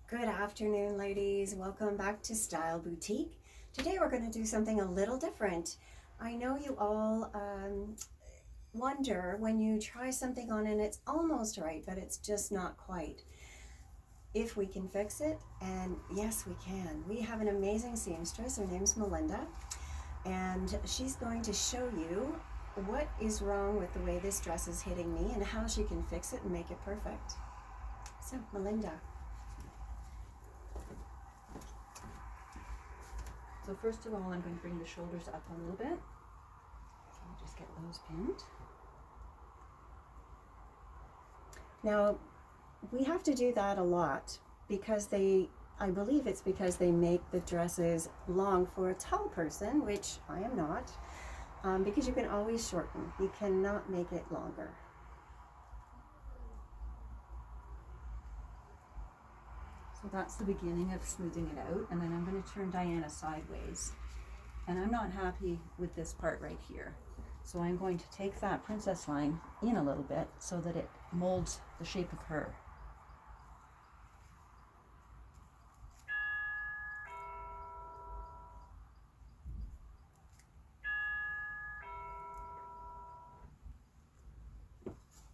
Good afternoon, ladies. Welcome back to Style Boutique. Today we're going to do something a little different. I know you all wonder when you try something on and it's almost right, but it's just not quite. If we can fix it, and yes, we can. We have an amazing seamstress. Her name's Melinda, and she's going to show you what is wrong with the way this dress is hitting me and how she can fix it and make it perfect. So, Melinda. So first of all, I'm going to bring the shoulders up a little bit. So I'll just get those pinned. Now, we have to do that a lot because I believe it's because they make the dresses long for a tall person, which I am not, because you can always shorten. You cannot make it longer. So that's the beginning of smoothing it out, and then I'm going to turn Diana sideways. And I'm not happy with this part right here. So I'm going to take that princess line in a little bit so that it molds the shape of her.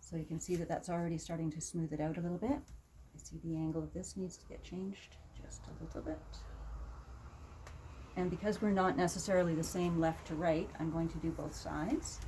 So you can see that that's already starting to smooth it out a little bit. I see the angle of this needs to get changed just a little bit. And because we're not necessarily the same left to right, I'm going to do both sides.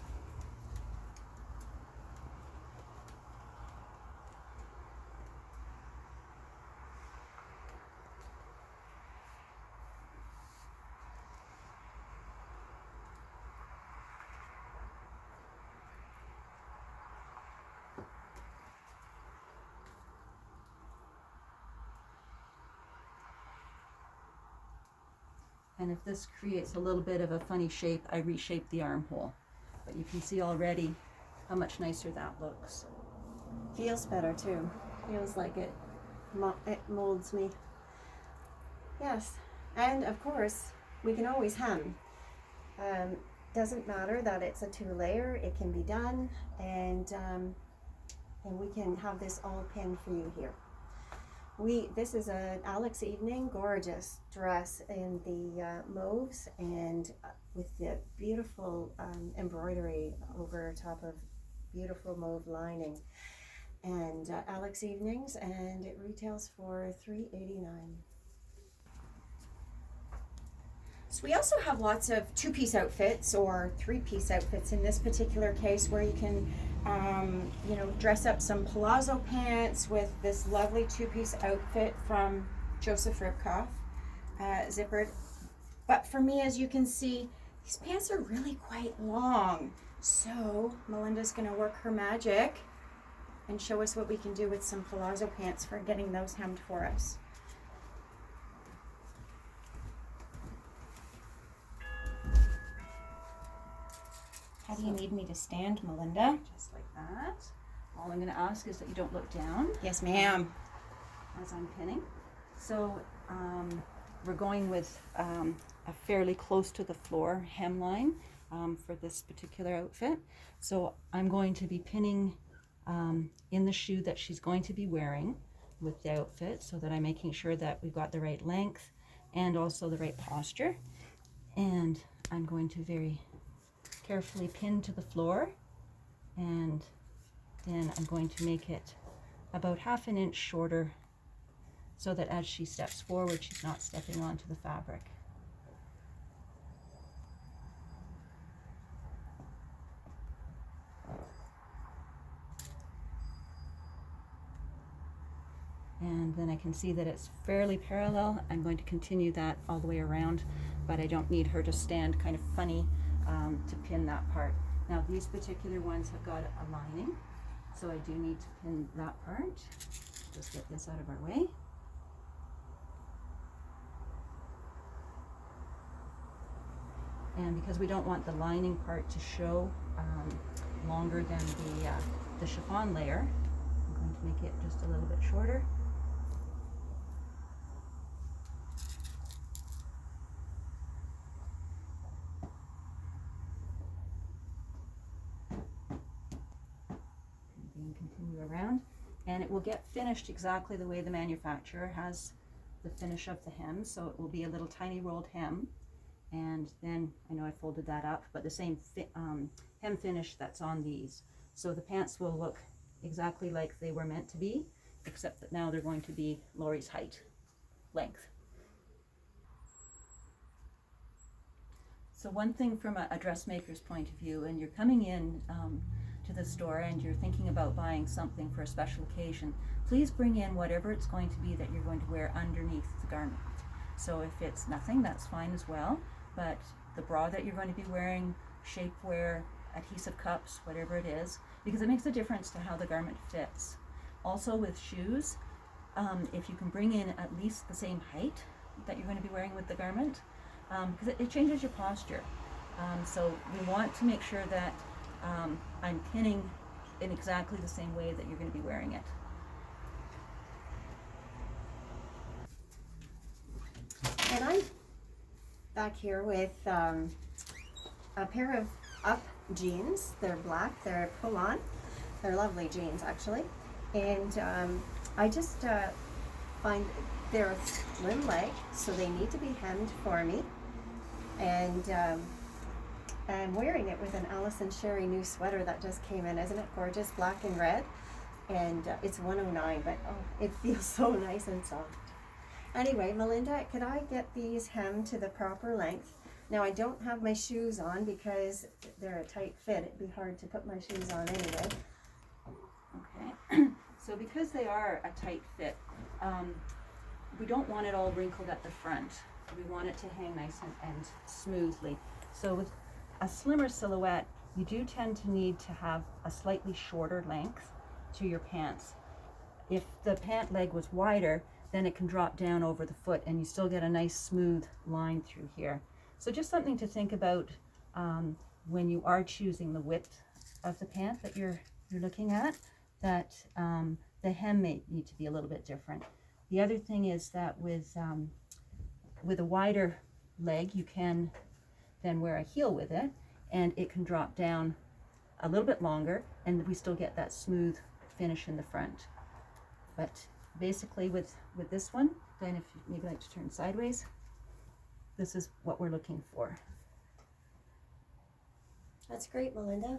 And if this creates a little bit of a funny shape, I reshape the armhole. But you can see already how much nicer that looks. Feels better too. Feels like it molds me. Yes, and of course, we can always hem. Doesn't matter that it's a 2-layer, it can be done, and we can have this all pinned for you here. This is an Alex Evening gorgeous dress in the mauves and with the beautiful embroidery over top of beautiful mauve lining. And Alex Evenings, and it retails for $3.89. So we also have lots of 2-piece outfits or 3-piece outfits in this particular case, where you can dress up some palazzo pants with this lovely 2-piece outfit from Joseph Ribkoff, zippered. But for me, as you can see, these pants are really quite long. So Melinda's going to work her magic and show us what we can do with some palazzo pants for getting those hemmed for us. How do you need me to stand, Melinda? Just like that. All I'm going to ask is that you don't look down. Yes, ma'am. As I'm pinning. So we're going with a fairly close to the floor hemline for this particular outfit. So I'm going to be pinning in the shoe that she's going to be wearing with the outfit, so that I'm making sure that we've got the right length and also the right posture. And I'm going to very carefully pin to the floor, and then I'm going to make it about 1/2 inch shorter so that as she steps forward, she's not stepping onto the fabric. And then I can see that it's fairly parallel. I'm going to continue that all the way around, but I don't need her to stand kind of funny to pin that part. Now these particular ones have got a lining, so I do need to pin that part. Just get this out of our way. And because we don't want the lining part to show longer than the chiffon layer, I'm going to make it just a little bit shorter. And continue around. and it will get finished exactly the way the manufacturer has the finish of the hem. So it will be a little tiny rolled hem, and then I know I folded that up, but the same hem finish that's on these. So the pants will look exactly like they were meant to be, except that now they're going to be Lorie's height, length. So one thing from a dressmaker's point of view, and you're coming in to the store and you're thinking about buying something for a special occasion, please bring in whatever it's going to be that you're going to wear underneath the garment. So if it's nothing, that's fine as well, but the bra that you're going to be wearing, shapewear, adhesive cups, whatever it is, because it makes a difference to how the garment fits. Also with shoes, if you can bring in at least the same height that you're going to be wearing with the garment, because it changes your posture. So we want to make sure that I'm pinning in exactly the same way that you're going to be wearing it. And I'm back here with a pair of up jeans. They're black, they're pull-on. They're lovely jeans actually. And I just find they're a slim leg, so they need to be hemmed for me. And I'm wearing it with an Allison Sherry new sweater that just came in. Isn't it gorgeous? Black and red. And it's $109, but oh, it feels so nice and soft. Anyway, Melinda, could I get these hemmed to the proper length? Now I don't have my shoes on because they're a tight fit. It'd be hard to put my shoes on anyway. Okay, so because they are a tight fit, we don't want it all wrinkled at the front. We want it to hang nice and smoothly. So with a slimmer silhouette, you do tend to need to have a slightly shorter length to your pants. If the pant leg was wider, then it can drop down over the foot and you still get a nice smooth line through here. So just something to think about when you are choosing the width of the pant that you're looking at, that the hem may need to be a little bit different. The other thing is that with a wider leg, you can then wear a heel with it, and it can drop down a little bit longer, and we still get that smooth finish in the front. But basically with this one, then if you maybe like to turn sideways, this is what we're looking for. That's great, Melinda.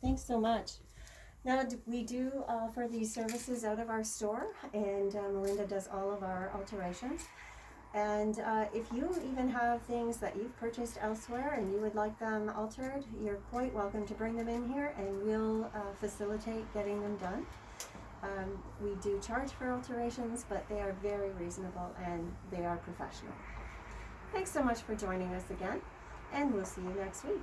Thanks so much. Now, we do offer these services out of our store, and Melinda does all of our alterations. And if you even have things that you've purchased elsewhere and you would like them altered, you're quite welcome to bring them in here and we'll facilitate getting them done. We do charge for alterations, but they are very reasonable and they are professional. Thanks so much for joining us again, and we'll see you next week.